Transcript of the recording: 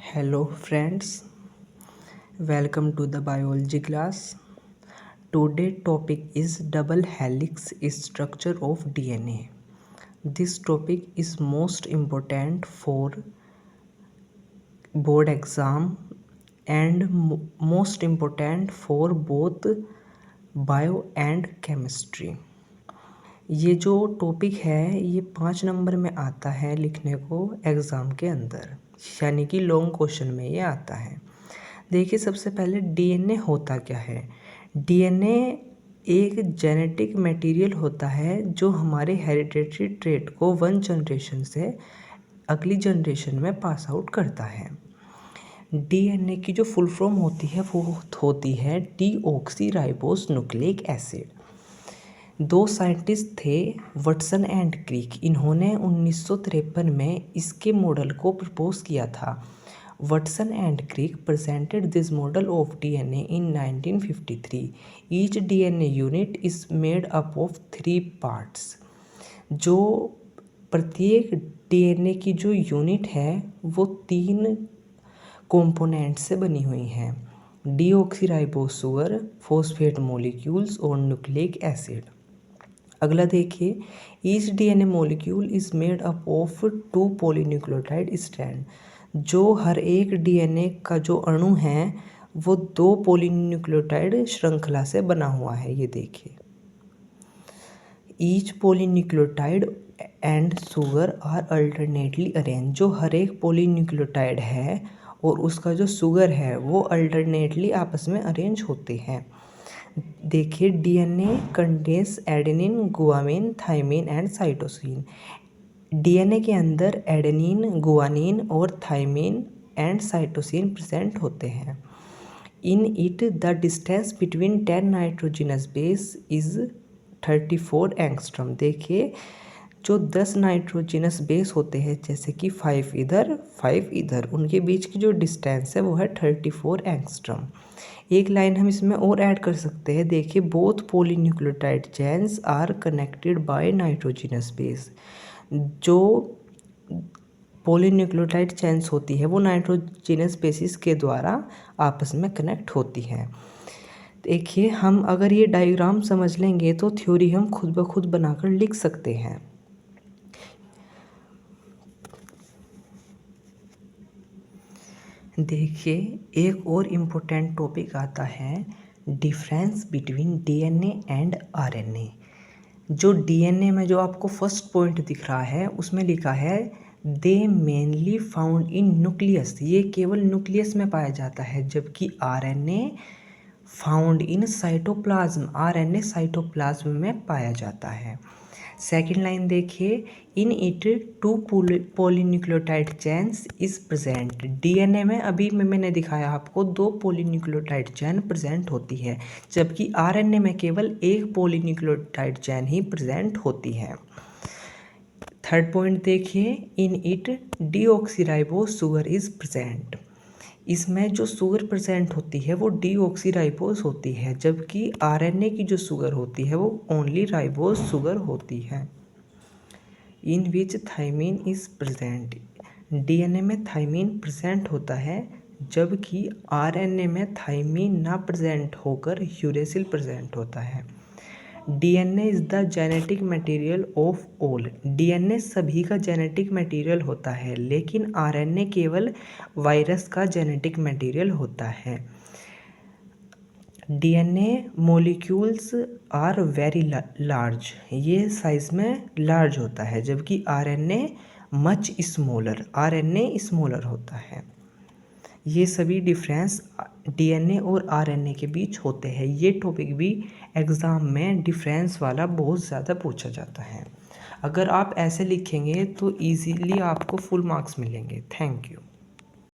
Hello friends, welcome to the biology class. Today topic is double helix structure of DNA. This topic is most important for board exam and most important for both bio and chemistry. ये जो topic है ये 5 number में आता है लिखने को exam के अंदर, यानी कि लॉन्ग क्वेश्चन में ये आता है। देखिए सबसे पहले डीएनए होता क्या है। डीएनए एक जेनेटिक मटेरियल होता है जो हमारे हेरिडेटरी ट्रेट को वन जनरेशन से अगली जनरेशन में पास आउट करता है। डीएनए की जो फुल फॉर्म होती है वो होती है डीऑक्सीराइबोस न्यूक्लिक एसिड। दो साइंटिस्ट थे वटसन एंड क्रिक। इन्होंने 1953 में इसके मॉडल को प्रपोज किया था। Watson and Crick presented this model of DNA in 1953. Each DNA unit is made up of 3 parts. जो प्रत्येक डीएनए की जो यूनिट है वो 3 कंपोनेंट से बनी हुई हैं, डीऑक्सीराइबोस शुगर, फॉस्फेट मॉलिक्यूल्स और न्यूक्लिक एसिड। अगला देखिए, each DNA molecule is made up of 2 polynucleotide strand. जो हर एक डीएनए का जो अणु है वो 2 पॉलीन्यूक्लियोटाइड श्रृंखला से बना हुआ है। ये देखिए, each polynucleotide and sugar are alternately arrange. जो हर एक पॉलीन्यूक्लियोटाइड है और उसका जो शुगर है वो अल्टरनेटली आपस में अरेंज होते हैं। देखिए, DNA contains adenine, guanine, thymine and cytosine. DNA के अंदर एडेनिन, गुआनिन और थाइमिन एंड साइटोसिन प्रेजेंट होते हैं। In it the distance between 10 nitrogenous base is 34 angstrom. देखिए, जो 10 नाइट्रोजनस बेस होते हैं जैसे कि 5 इधर 5 इधर, उनके बीच की जो डिस्टेंस है वो है 34 एंगस्ट्रॉम। एक लाइन हम इसमें और ऐड कर सकते हैं। देखिए, both polynucleotide chains are connected by nitrogenous base. जो पॉलीन्यूक्लियोटाइड चेन्स होती है वो नाइट्रोजनस बेसिस के द्वारा आपस में कनेक्ट होती हैं। देखिए, हम अगर ये डायग्राम समझ लेंगे तो थ्योरी हम खुद ब खुद बनाकर लिख सकते हैं। देखिए, एक और इम्पोर्टेंट टॉपिक आता है difference between DNA and RNA. जो डीएनए में जो आपको फर्स्ट पॉइंट दिख रहा है उसमें लिखा है दे मेनली फाउंड इन न्यूक्लियस। ये केवल न्यूक्लियस में पाया जाता है, जबकि RNA found in cytoplasm. RNA cytoplasm में पाया जाता है। सेकेंड लाइन देखिए, in it 2 polynucleotide chains is present. DNA में अभी मैंने दिखाया आपको 2 पॉलीन्यूक्लियोटाइड चेन प्रेजेंट होती है, जबकि आरएनए में केवल 1 पॉलीन्यूक्लियोटाइड चेन ही प्रेजेंट होती है। थर्ड पॉइंट देखिए, in it deoxyribose sugar is present. इसमें जो शुगर प्रेजेंट होती है वो डीऑक्सीराइबोस होती है, जबकि आरएनए की जो शुगर होती है वो ओनली राइबोस शुगर होती है। इन विच थाइमिन इज प्रेजेंट। डीएनए में थाइमिन प्रेजेंट होता है, जबकि आरएनए में थाइमिन ना प्रेजेंट होकर यूरेसिल प्रेजेंट होता है। DNA is the genetic material of all. DNA सभी का जेनेटिक मटेरियल होता है, लेकिन आरएनए केवल वायरस का जेनेटिक मटेरियल होता है। DNA molecules are very large. ये साइज में लार्ज होता है, जबकि RNA much smaller. RNA smaller होता है। ये सभी डिफरेंस डीएनए और आरएनए के बीच होते हैं। ये टॉपिक भी एग्ज़ाम में डिफरेंस वाला बहुत ज़्यादा पूछा जाता है। अगर आप ऐसे लिखेंगे तो इजीली आपको फुल मार्क्स मिलेंगे। Thank you.